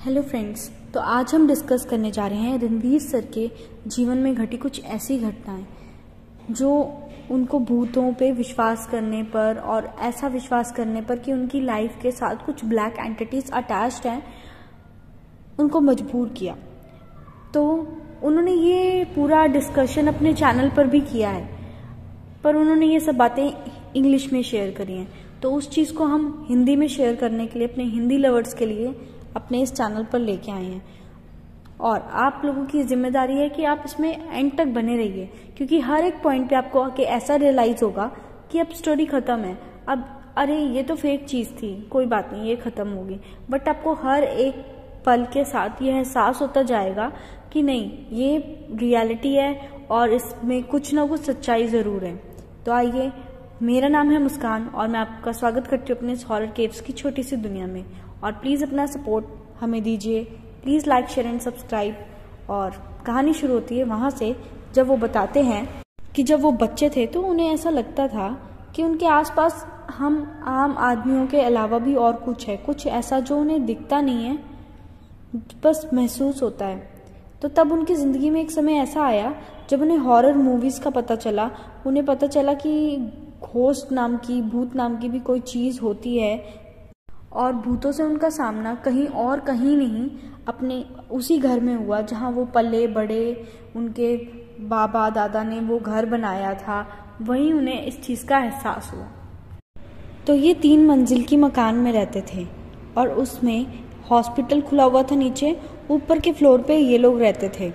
Hello friends, तो आज हम डिस्कस करने जा रहे हैं रणवीर सर के जीवन में घटी कुछ ऐसी घटनाएं जो उनको भूतों पे विश्वास करने पर और ऐसा विश्वास करने पर कि उनकी लाइफ के साथ कुछ ब्लैक एंटिटीज अटैच्ड हैं, उनको मजबूर किया। तो उन्होंने ये पूरा डिस्कशन अपने चैनल पर भी किया है, पर उन्होंने ये सब बातें इंग्लिश में शेयर करी हैं। तो उस चीज़ को हम हिंदी में शेयर करने के लिए अपने हिंदी लवर्स के लिए अपने इस चैनल पर लेके आए हैं। और आप लोगों की जिम्मेदारी है कि आप इसमें एंड तक बने रहिए, क्योंकि हर एक पॉइंट पे आपको आके ऐसा रियलाइज होगा कि अब स्टोरी खत्म है, अब अरे ये तो फेक चीज़ थी, कोई बात नहीं, ये खत्म होगी। बट आपको हर एक पल के साथ ये एहसास होता जाएगा कि नहीं, ये रियलिटी है और इसमें कुछ ना कुछ सच्चाई ज़रूर है। तो आइए, मेरा नाम है मुस्कान और मैं आपका स्वागत करती हूँ अपने इस हॉरर केव्स की छोटी सी दुनिया में। और प्लीज़ अपना सपोर्ट हमें दीजिए, please like share and subscribe. और कहानी शुरू होती है वहाँ से, जब वो बताते हैं कि जब वो बच्चे थे तो उन्हें ऐसा लगता था कि उनके आसपास हम आम आदमियों के अलावा भी और कुछ है, कुछ ऐसा जो उन्हें दिखता नहीं है, बस महसूस होता है। तो तब उनकी ज़िंदगी में एक समय ऐसा आया जब उन्हें हॉरर मूवीज़ का पता चला। उन्हें पता चला कि घोस्ट नाम की, भूत नाम की भी कोई चीज़ होती है और भूतों से उनका सामना कहीं और कहीं नहीं, अपने उसी घर में हुआ जहाँ वो पले बड़े, उनके बाबा दादा ने वो घर बनाया था, वहीं उन्हें इस चीज़ का एहसास हुआ। तो ये 3 मंजिल की मकान में रहते थे और उसमें हॉस्पिटल खुला हुआ था नीचे, ऊपर के फ्लोर पे ये लोग रहते थे।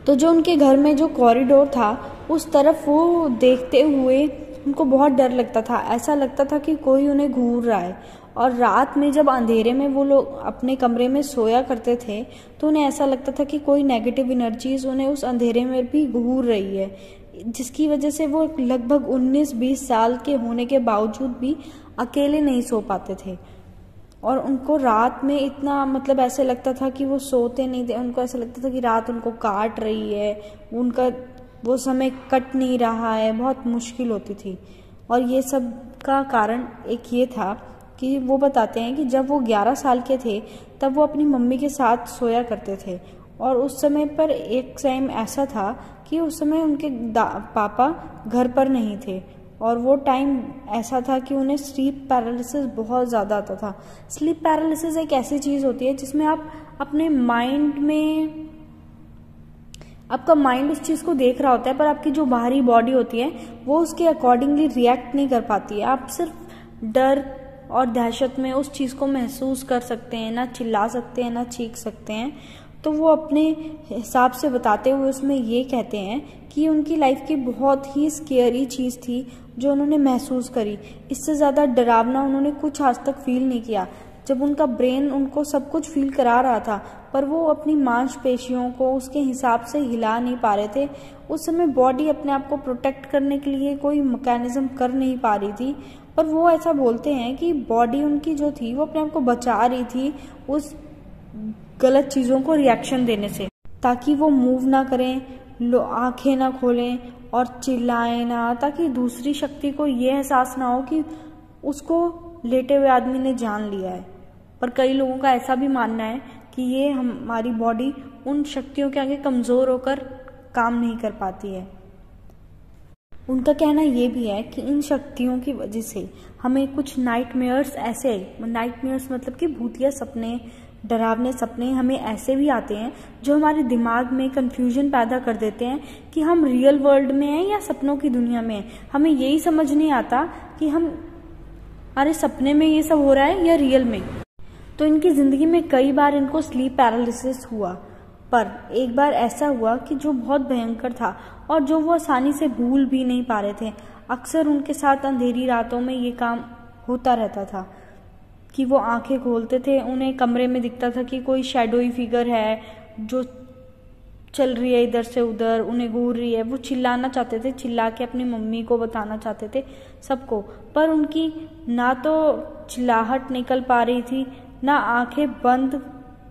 तो जो उनके घर में जो कॉरिडोर था उस तरफ वो देखते हुए उनको बहुत डर लगता था, ऐसा लगता था कि कोई उन्हें घूर रहा है। और रात में जब अंधेरे में वो लोग अपने कमरे में सोया करते थे तो उन्हें ऐसा लगता था कि कोई नेगेटिव एनर्जीज उन्हें उस अंधेरे में भी घूर रही है, जिसकी वजह से वो लगभग 19-20 साल के होने के बावजूद भी अकेले नहीं सो पाते थे। और उनको रात में इतना ऐसे लगता था कि वो सोते नहीं थे, उनको ऐसा लगता था कि रात उनको काट रही है, उनका वो समय कट नहीं रहा है, बहुत मुश्किल होती थी। और ये सब का कारण एक ये था कि वो बताते हैं कि जब वो 11 साल के थे तब वो अपनी मम्मी के साथ सोया करते थे। और उस समय पर एक टाइम ऐसा था कि उस समय उनके पापा घर पर नहीं थे और वो टाइम ऐसा था कि उन्हें स्लीप पैरालिसिस बहुत ज़्यादा आता था। स्लीप पैरालिसिस एक ऐसी चीज़ होती है जिसमें आप अपने माइंड में, आपका माइंड उस चीज़ को देख रहा होता है पर आपकी जो बाहरी बॉडी होती है वो उसके अकॉर्डिंगली रिएक्ट नहीं कर पाती है। आप सिर्फ डर और दहशत में उस चीज़ को महसूस कर सकते हैं, ना चिल्ला सकते हैं, ना चीख सकते हैं। तो वो अपने हिसाब से बताते हुए उसमें ये कहते हैं कि उनकी लाइफ की बहुत ही स्केरी चीज़ थी जो उन्होंने महसूस करी। इससे ज़्यादा डरावना उन्होंने कुछ आज तक फील नहीं किया। जब उनका ब्रेन उनको सब कुछ फील करा रहा था पर वो अपनी मांसपेशियों को उसके हिसाब से हिला नहीं पा रहे थे। उस समय बॉडी अपने आप को प्रोटेक्ट करने के लिए कोई मैकेनिज्म कर नहीं पा रही थी। पर वो ऐसा बोलते हैं कि बॉडी उनकी जो थी वो अपने आप को बचा रही थी उस गलत चीज़ों को रिएक्शन देने से, ताकि वो मूव ना करें, आंखें ना खोलें और चिल्लाएं ना, ताकि दूसरी शक्ति को ये एहसास ना हो कि उसको लेटे हुए आदमी ने जान लिया है। पर कई लोगों का ऐसा भी मानना है कि ये हमारी बॉडी उन शक्तियों के आगे कमज़ोर होकर काम नहीं कर पाती है। उनका कहना ये भी है कि इन शक्तियों की वजह से हमें कुछ नाइटमेयर्स, ऐसे नाइटमेयर्स मतलब कि भूतिया सपने, डरावने सपने हमें ऐसे भी आते हैं जो हमारे दिमाग में कंफ्यूजन पैदा कर देते हैं कि हम रियल वर्ल्ड में हैं या सपनों की दुनिया में हैं। हमें यही समझ नहीं आता कि हम अरे सपने में ये सब हो रहा है या रियल में। तो इनकी ज़िंदगी में कई बार इनको स्लीप पैरालिसिस हुआ, पर एक बार ऐसा हुआ कि जो बहुत भयंकर था और जो वो आसानी से भूल भी नहीं पा रहे थे। अक्सर उनके साथ अंधेरी रातों में ये काम होता रहता था कि वो आंखें खोलते थे, उन्हें कमरे में दिखता था कि कोई शैडोई फिगर है जो चल रही है इधर से उधर, उन्हें घूर रही है। वो चिल्लाना चाहते थे, चिल्ला के अपनी मम्मी को बताना चाहते थे सबको, पर उनकी ना तो चिल्लाहट निकल पा रही थी, ना आंखें बंद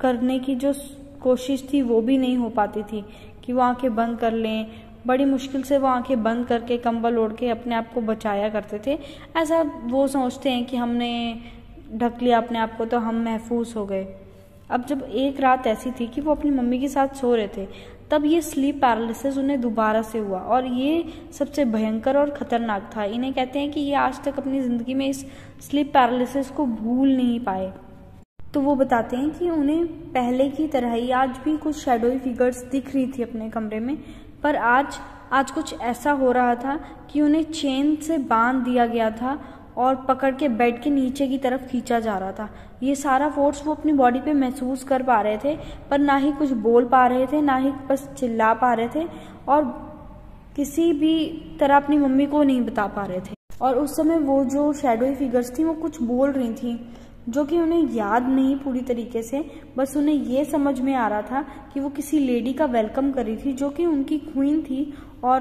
करने की जो कोशिश थी वो भी नहीं हो पाती थी कि वो आंखें बंद कर लें। बड़ी मुश्किल से वो आंखें बंद करके कंबल ओढ़ के अपने आप को बचाया करते थे। ऐसा वो सोचते हैं कि हमने ढक लिया अपने आप को तो हम महफूज हो गए। अब जब एक रात ऐसी थी कि वो अपनी मम्मी के साथ सो रहे थे, तब ये स्लीप पैरालिसिस उन्हें दोबारा से हुआ और ये सबसे भयंकर और खतरनाक था। इन्हें कहते हैं कि ये आज तक अपनी ज़िंदगी में इस स्लीप पैरालिसिस को भूल नहीं पाए। तो वो बताते हैं कि उन्हें पहले की तरह ही आज भी कुछ शैडोई फिगर्स दिख रही थी अपने कमरे में, पर आज कुछ ऐसा हो रहा था कि उन्हें चेन से बांध दिया गया था और पकड़ के बेड के नीचे की तरफ खींचा जा रहा था। ये सारा फोर्स वो अपनी बॉडी पे महसूस कर पा रहे थे, पर ना ही कुछ बोल पा रहे थे, ना ही बस चिल्ला पा रहे थे और किसी भी तरह अपनी मम्मी को नहीं बता पा रहे थे। और उस समय वो जो शैडोई फिगर्स थी वो कुछ बोल रही थी, जो कि उन्हें याद नहीं पूरी तरीके से, बस उन्हें ये समझ में आ रहा था कि वो किसी लेडी का वेलकम कर रही थी जो कि उनकी क्वीन थी और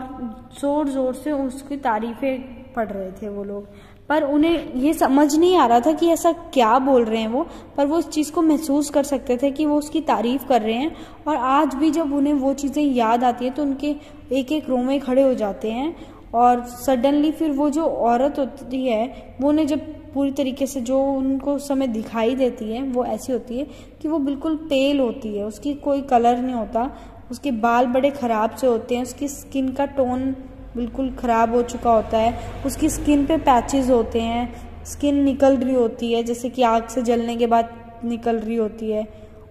जोर जोर से उसकी तारीफें पढ़ रहे थे वो लोग। पर उन्हें ये समझ नहीं आ रहा था कि ऐसा क्या बोल रहे हैं वो, पर वो इस चीज़ को महसूस कर सकते थे कि वो उसकी तारीफ कर रहे हैं। और आज भी जब उन्हें वो चीज़ें याद आती हैं तो उनके एक एक रोंवे खड़े हो जाते हैं। और सडनली फिर वो जो औरत होती है वो उन्हें जब पूरी तरीके से जो उनको समय दिखाई देती है वो ऐसी होती है कि वो बिल्कुल पेल होती है, उसकी कोई कलर नहीं होता, उसके बाल बड़े ख़राब से होते हैं, उसकी स्किन का टोन बिल्कुल ख़राब हो चुका होता है, उसकी स्किन पे पैचेस होते हैं, स्किन निकल रही होती है जैसे कि आग से जलने के बाद निकल रही होती है।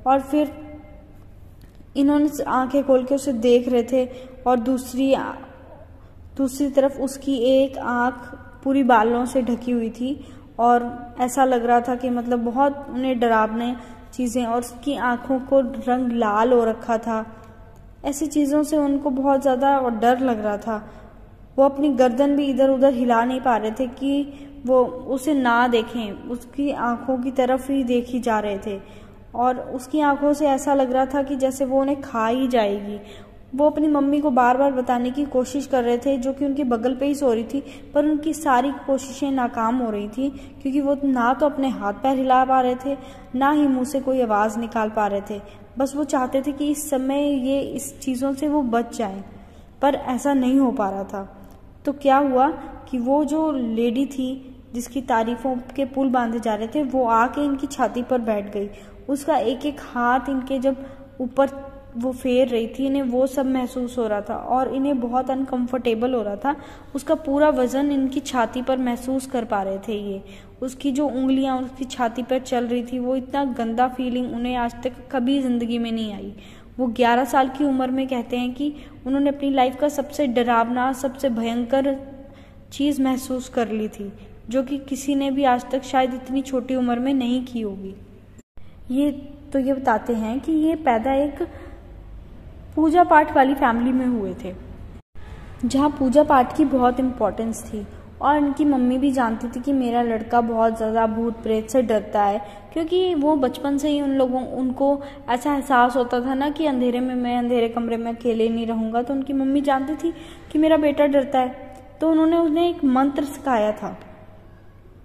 और फिर इन्होंने आंखें खोल के उसे देख रहे थे और दूसरी तरफ उसकी एक आंख पूरी बालों से ढकी हुई थी और ऐसा लग रहा था कि मतलब बहुत उन्हें डरावने चीज़ें, और उसकी आंखों को रंग लाल हो रखा था। ऐसी चीज़ों से उनको बहुत ज़्यादा डर लग रहा था। वो अपनी गर्दन भी इधर उधर हिला नहीं पा रहे थे कि वो उसे ना देखें, उसकी आंखों की तरफ ही देखी जा रहे थे और उसकी आंखों से ऐसा लग रहा था कि जैसे वो उन्हें खा ही जाएगी। वो अपनी मम्मी को बार बार बताने की कोशिश कर रहे थे जो कि उनके बगल पे ही सो रही थी, पर उनकी सारी कोशिशें नाकाम हो रही थी क्योंकि वो ना तो अपने हाथ पैर हिला पा रहे थे, ना ही मुंह से कोई आवाज़ निकाल पा रहे थे। बस वो चाहते थे कि इस समय ये इस चीज़ों से वो बच जाएं, पर ऐसा नहीं हो पा रहा था। तो क्या हुआ कि वो जो लेडी थी जिसकी तारीफों के पुल बांधे जा रहे थे वो आके इनकी छाती पर बैठ गई। उसका एक एक हाथ इनके जब ऊपर वो फेर रही थी, इन्हें वो सब महसूस हो रहा था और इन्हें बहुत अनकंफर्टेबल हो रहा था। उसका पूरा वजन इनकी छाती पर महसूस कर पा रहे थे ये। उसकी जो उंगलियां उसकी छाती पर चल रही थी, वो इतना गंदा फीलिंग उन्हें आज तक कभी ज़िंदगी में नहीं आई। वो 11 साल की उम्र में कहते हैं कि उन्होंने अपनी लाइफ का सबसे डरावना, सबसे भयंकर चीज़ महसूस कर ली थी, जो कि किसी ने भी आज तक शायद इतनी छोटी उम्र में नहीं की होगी। ये बताते हैं कि ये पैदा एक पूजा पाठ वाली फैमिली में हुए थे, जहाँ पूजा पाठ की बहुत इम्पोर्टेंस थी और इनकी मम्मी भी जानती थी कि मेरा लड़का बहुत ज़्यादा भूत प्रेत से डरता है, क्योंकि वो बचपन से ही उनको ऐसा एहसास होता था ना कि अंधेरे में मैं अंधेरे कमरे में अकेले नहीं रहूँगा। तो उनकी मम्मी जानती थी कि मेरा बेटा डरता है, तो उन्होंने उन्हें एक मंत्र सिखाया था,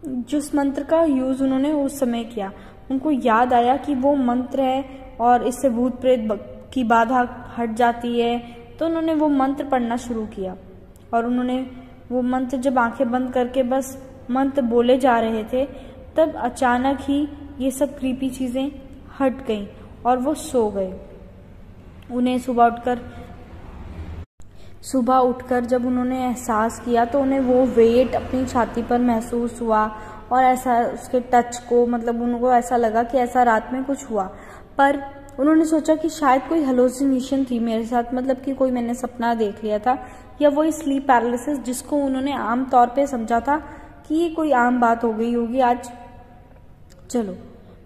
जिस मंत्र का यूज़ उन्होंने उस समय किया। उनको याद आया कि वो मंत्र है और इससे भूत प्रेत की बाधा हट जाती है, तो उन्होंने वो मंत्र पढ़ना शुरू किया। और उन्होंने वो मंत्र जब आंखें बंद करके बस मंत्र बोले जा रहे थे, तब अचानक ही ये सब क्रीपी चीज़ें हट गईं और वो सो गए। उन्हें सुबह उठकर जब उन्होंने एहसास किया तो उन्हें वो वेट अपनी छाती पर महसूस हुआ और ऐसा उसके टच को, मतलब उनको ऐसा लगा कि ऐसा रात में कुछ हुआ। पर उन्होंने सोचा कि शायद कोई हेलुसिनेशन थी मेरे साथ, मतलब कि कोई मैंने सपना देख लिया था, या वही स्लीप पैरालिसिस जिसको उन्होंने आम तौर पे समझा था कि ये कोई आम बात हो गई होगी आज। चलो,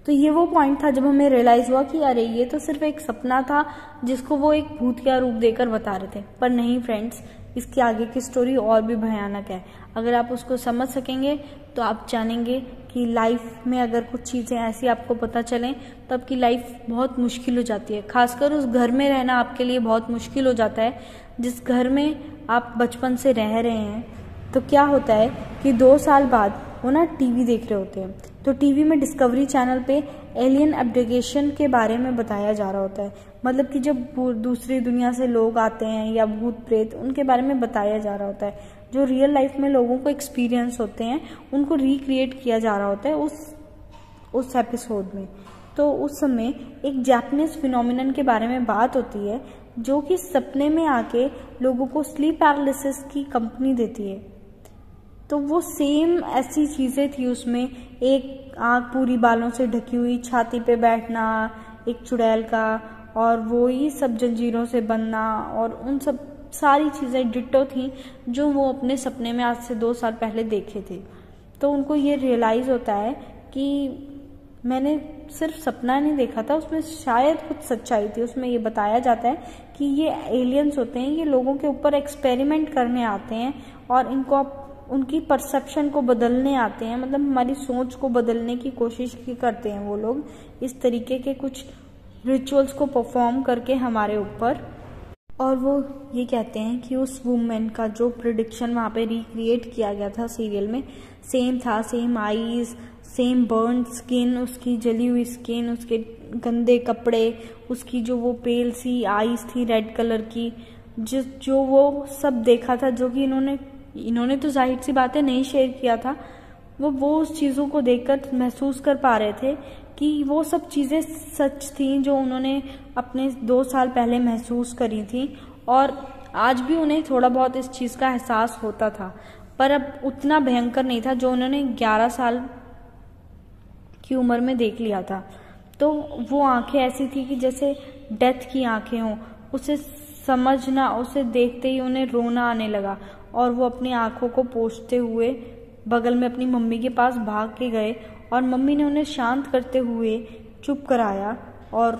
तो ये वो पॉइंट था जब हमें रियलाइज़ हुआ कि अरे ये तो सिर्फ एक सपना था जिसको वो एक भूत का रूप देकर बता रहे थे। पर नहीं फ्रेंड्स, इसके आगे की स्टोरी और भी भयानक है। अगर आप उसको समझ सकेंगे तो आप जानेंगे कि लाइफ में अगर कुछ चीज़ें ऐसी आपको पता चलें तो आपकी लाइफ बहुत मुश्किल हो जाती है। खासकर उस घर में रहना आपके लिए बहुत मुश्किल हो जाता है जिस घर में आप बचपन से रह रहे हैं। तो क्या होता है कि 2 साल बाद वो ना टीवी देख रहे होते हैं, तो टीवी में डिस्कवरी चैनल पे एलियन एब्डिकेशन के बारे में बताया जा रहा होता है। मतलब कि जब दूसरी दुनिया से लोग आते हैं या भूत प्रेत, उनके बारे में बताया जा रहा होता है। जो रियल लाइफ में लोगों को एक्सपीरियंस होते हैं उनको रिक्रिएट किया जा रहा होता है उस एपिसोड में। तो उस समय एक जापानीज फिनोमिनन के बारे में बात होती है, जो कि सपने में आके लोगों को स्लीप पैरालिसिस की कंपनी देती है। तो वो सेम ऐसी चीज़ें थी उसमें, एक आँख पूरी बालों से ढकी हुई, छाती पे बैठना एक चुड़ैल का, और वो ही सब जंजीरों से बंधना, और उन सब सारी चीज़ें डिट्टो थी जो वो अपने सपने में आज से 2 साल पहले देखे थे। तो उनको ये रियलाइज़ होता है कि मैंने सिर्फ सपना नहीं देखा था, उसमें शायद कुछ सच्चाई थी। उसमें ये बताया जाता है कि ये एलियंस होते हैं, ये लोगों के ऊपर एक्सपेरिमेंट करने आते हैं और इनको उनकी परसेप्शन को बदलने आते हैं, मतलब हमारी सोच को बदलने की कोशिश की करते हैं वो लोग, इस तरीके के कुछ रिचुअल्स को परफॉर्म करके हमारे ऊपर। और वो ये कहते हैं कि उस वुमेन का जो प्रिडिक्शन वहाँ पे रिक्रिएट किया गया था सीरियल में, सेम था, same eyes, same burn skin, उसकी जली हुई स्किन, उसके गंदे कपड़े, उसकी जो वो पेल सी आईज थी रेड कलर की, जो वो सब देखा था, जो कि इन्होंने तो जाहिर सी बातें नहीं शेयर किया था, वो उस चीज़ों को देखकर महसूस कर पा रहे थे कि वो सब चीज़ें सच थी जो उन्होंने अपने 2 साल पहले महसूस करी थी, और आज भी उन्हें थोड़ा बहुत इस चीज़ का एहसास होता था, पर अब उतना भयंकर नहीं था जो उन्होंने 11 साल की उम्र में देख लिया था। तो वो आंखें ऐसी थी कि जैसे डेथ की आंखें हों, उसे समझना, उसे देखते ही उन्हें रोना आने लगा, और वो अपनी आंखों को पोंछते हुए बगल में अपनी मम्मी के पास भाग के गए, और मम्मी ने उन्हें शांत करते हुए चुप कराया। और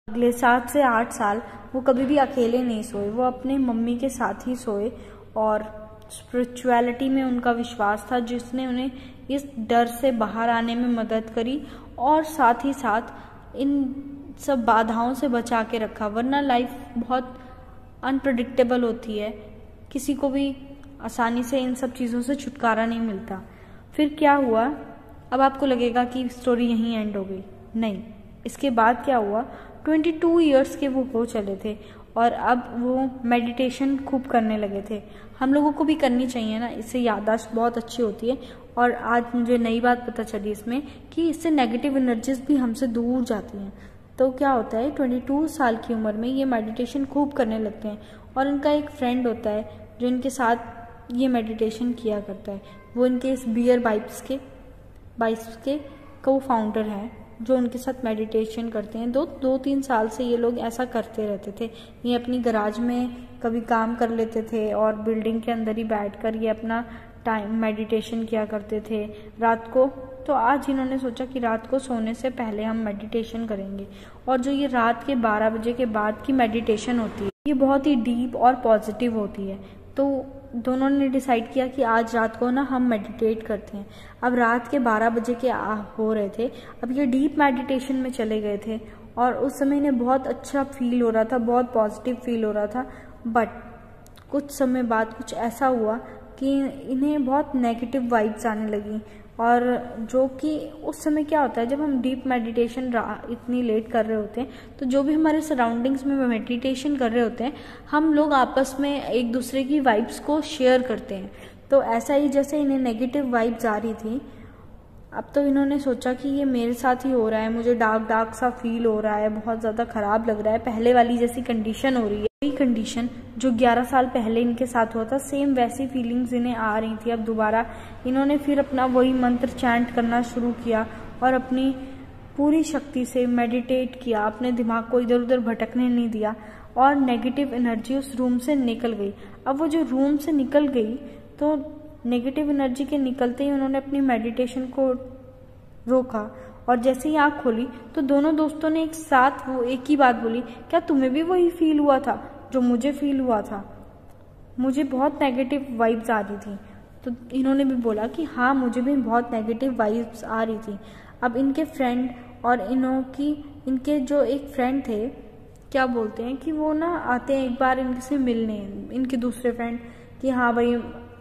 अगले 7 से 8 साल वो कभी भी अकेले नहीं सोए, वो अपने मम्मी के साथ ही सोए, और स्पिरिचुअलिटी में उनका विश्वास था जिसने उन्हें इस डर से बाहर आने में मदद करी, और साथ ही साथ इन सब बाधाओं से बचा के रखा। वरना लाइफ बहुत अनप्रेडिक्टेबल होती है, किसी को भी आसानी से इन सब चीज़ों से छुटकारा नहीं मिलता। फिर क्या हुआ? अब आपको लगेगा कि स्टोरी यहीं एंड हो गई, नहीं, इसके बाद क्या हुआ? 22 इयर्स के वो हो चले थे, और अब वो मेडिटेशन खूब करने लगे थे। हम लोगों को भी करनी चाहिए ना, इससे याददाश्त बहुत अच्छी होती है। और आज मुझे नई बात पता चली इसमें कि इससे नेगेटिव एनर्जीज भी हमसे दूर जाती हैं। तो क्या होता है, 22 साल की उम्र में ये मेडिटेशन खूब करने लगते हैं, और इनका एक फ्रेंड होता है जो इनके साथ ये मेडिटेशन किया करता है। वो इनके इस बियर बाइब्स के को फाउंडर है, जो उनके साथ मेडिटेशन करते हैं। 2-3 साल से ये लोग ऐसा करते रहते थे। ये अपनी गराज में कभी काम कर लेते थे, और बिल्डिंग के अंदर ही बैठकर ये अपना टाइम मेडिटेशन किया करते थे रात को। तो आज इन्होंने सोचा कि रात को सोने से पहले हम मेडिटेशन करेंगे, और जो ये रात के 12 बजे के बाद की मेडिटेशन होती है, ये बहुत ही डीप और पॉजिटिव होती है। तो दोनों ने डिसाइड किया कि आज रात को ना हम मेडिटेट करते हैं। अब रात के 12 बजे के हो रहे थे, अब ये डीप मेडिटेशन में चले गए थे, और उस समय इन्हें बहुत अच्छा फील हो रहा था, बहुत पॉजिटिव फील हो रहा था। बट कुछ समय बाद कुछ ऐसा हुआ कि इन्हें बहुत नेगेटिव वाइब्स आने लगी, और जो कि उस समय क्या होता है, जब हम डीप मेडिटेशन इतनी लेट कर रहे होते हैं, तो जो भी हमारे सराउंडिंग्स में मेडिटेशन कर रहे होते हैं, हम लोग आपस में एक दूसरे की वाइब्स को शेयर करते हैं। तो ऐसा ही जैसे इन्हें नेगेटिव वाइब्स आ रही थी, अब तो इन्होंने सोचा कि ये मेरे साथ ही हो रहा है, मुझे डार्क सा फील हो रहा है, बहुत ज़्यादा ख़राब लग रहा है, पहले वाली जैसी कंडीशन हो रही है। वही कंडीशन जो 11 साल पहले इनके साथ हुआ था, सेम वैसी फीलिंग्स इन्हें आ रही थी। अब दोबारा इन्होंने फिर अपना वही मंत्र चैंट करना शुरू किया, और अपनी पूरी शक्ति से मेडिटेट किया, अपने दिमाग को इधर उधर भटकने नहीं दिया, और नेगेटिव एनर्जी उस रूम से निकल गई। अब वो जो रूम से निकल गई, तो नेगेटिव एनर्जी के निकलते ही उन्होंने अपनी मेडिटेशन को रोका, और जैसे ही आँख खोली तो दोनों दोस्तों ने एक साथ वो एक ही बात बोली, क्या तुम्हें भी वही फील हुआ था जो मुझे फील हुआ था? मुझे बहुत नेगेटिव वाइब्स आ रही थी। तो इन्होंने भी बोला कि हाँ, मुझे भी बहुत नेगेटिव वाइब्स आ रही थी। अब इनके फ्रेंड और इनके जो एक फ्रेंड थे, क्या बोलते हैं कि वो ना आते हैं एक बार इनसे मिलने, इनके दूसरे फ्रेंड, कि हाँ भाई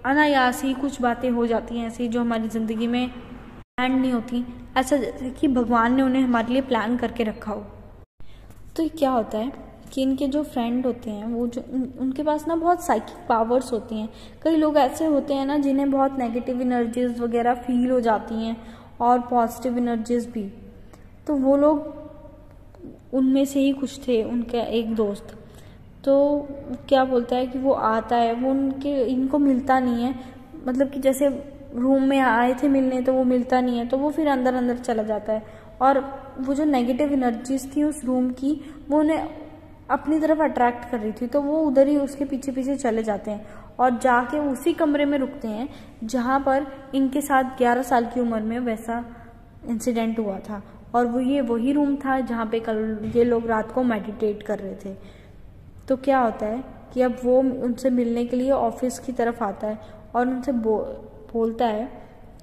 अनायास ही कुछ बातें हो जाती हैं ऐसी जो हमारी ज़िंदगी में प्लान नहीं होती, ऐसा जैसे कि भगवान ने उन्हें हमारे लिए प्लान करके रखा हो। तो क्या होता है कि इनके जो फ्रेंड होते हैं, वो जो उनके पास ना बहुत साइकिक पावर्स होती हैं। कई लोग ऐसे होते हैं ना जिन्हें बहुत नेगेटिव एनर्जीज वगैरह फील हो जाती हैं, और पॉजिटिव एनर्जीज भी। तो वो लोग उनमें से ही कुछ थे, उनका एक दोस्त, तो क्या बोलता है कि वो आता है, वो इनको मिलता नहीं है, मतलब कि जैसे रूम में आए थे मिलने तो वो मिलता नहीं है, तो वो फिर अंदर अंदर चला जाता है और वो जो नेगेटिव एनर्जीज थी उस रूम की वो उन्हें अपनी तरफ अट्रैक्ट कर रही थी, तो वो उधर ही उसके पीछे पीछे चले जाते हैं और जाके उसी कमरे में रुकते हैं जहाँ पर इनके साथ 11 साल की उम्र में वैसा इंसिडेंट हुआ था। और वो ये वही रूम था जहाँ पे कल ये लोग रात को मेडिटेट कर रहे थे। तो क्या होता है कि अब वो उनसे मिलने के लिए ऑफिस की तरफ आता है और उनसे बोलता है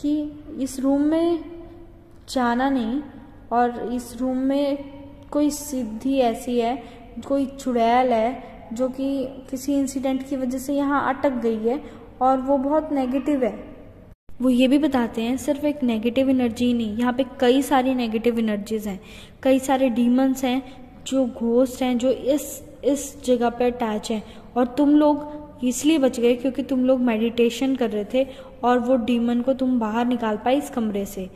कि इस रूम में जाना नहीं, और इस रूम में कोई सिद्धि ऐसी है, कोई चुड़ैल है जो कि किसी इंसिडेंट की वजह से यहाँ अटक गई है और वो बहुत नेगेटिव है। वो ये भी बताते हैं सिर्फ एक नेगेटिव एनर्जी नहीं, यहाँ पे कई सारी नेगेटिव एनर्जीज हैं, कई सारे डीमंस हैं, जो घोस्ट हैं, जो इस जगह पे अटैच हैं, और तुम लोग इसलिए बच गए क्योंकि तुम लोग मेडिटेशन कर रहे थे और वो डीमन को तुम बाहर निकाल पाए इस कमरे से।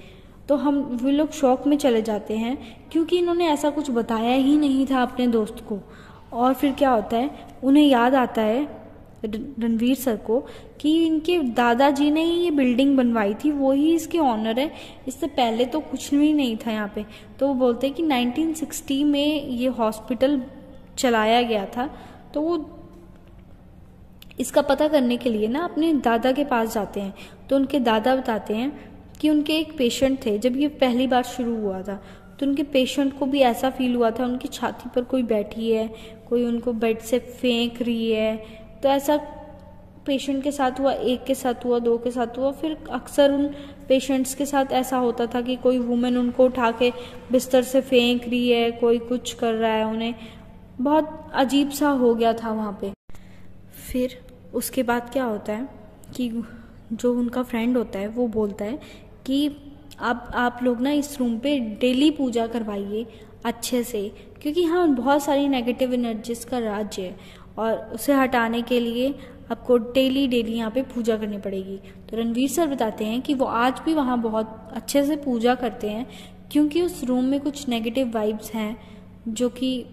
तो वे लोग शॉक में चले जाते हैं क्योंकि इन्होंने ऐसा कुछ बताया ही नहीं था अपने दोस्त को। और फिर क्या होता है, उन्हें याद आता है रणवीर सर को कि इनके दादाजी ने ही ये बिल्डिंग बनवाई थी, वो ही इसके ऑनर है, इससे पहले तो कुछ भी नहीं था यहाँ पे। तो वो बोलते हैं कि 1960 में ये हॉस्पिटल चलाया गया था। तो वो इसका पता करने के लिए ना अपने दादा के पास जाते हैं, तो उनके दादा बताते हैं कि उनके एक पेशेंट थे, जब ये पहली बार शुरू हुआ था तो उनके पेशेंट को भी ऐसा फील हुआ था, उनकी छाती पर कोई बैठी है, कोई उनको बेड से फेंक रही है। तो ऐसा पेशेंट के साथ हुआ, एक के साथ हुआ, दो के साथ हुआ, फिर अक्सर उन पेशेंट्स के साथ ऐसा होता था कि कोई वुमेन उनको उठा के बिस्तर से फेंक रही है, कोई कुछ कर रहा है, उन्हें बहुत अजीब सा हो गया था वहाँ पे। फिर उसके बाद क्या होता है कि जो उनका फ्रेंड होता है वो बोलता है कि अब आप लोग ना इस रूम पे डेली पूजा करवाइए अच्छे से, क्योंकि हाँ बहुत सारी नेगेटिव एनर्जीज का राज्य है और उसे हटाने के लिए आपको डेली यहाँ पे पूजा करनी पड़ेगी। तो रणवीर सर बताते हैं कि वो आज भी वहाँ बहुत अच्छे से पूजा करते हैं, क्योंकि उस रूम में कुछ नेगेटिव वाइब्स हैं जो कि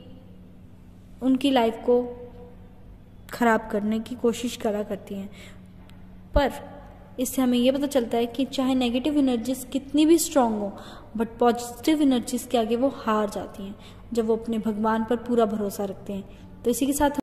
उनकी लाइफ को खराब करने की कोशिश करा करती हैं। पर इससे हमें ये पता चलता है कि चाहे नेगेटिव एनर्जीज कितनी भी स्ट्रांग हो, बट पॉजिटिव एनर्जीज के आगे वो हार जाती हैं जब वो अपने भगवान पर पूरा भरोसा रखते हैं। तो इसी के साथ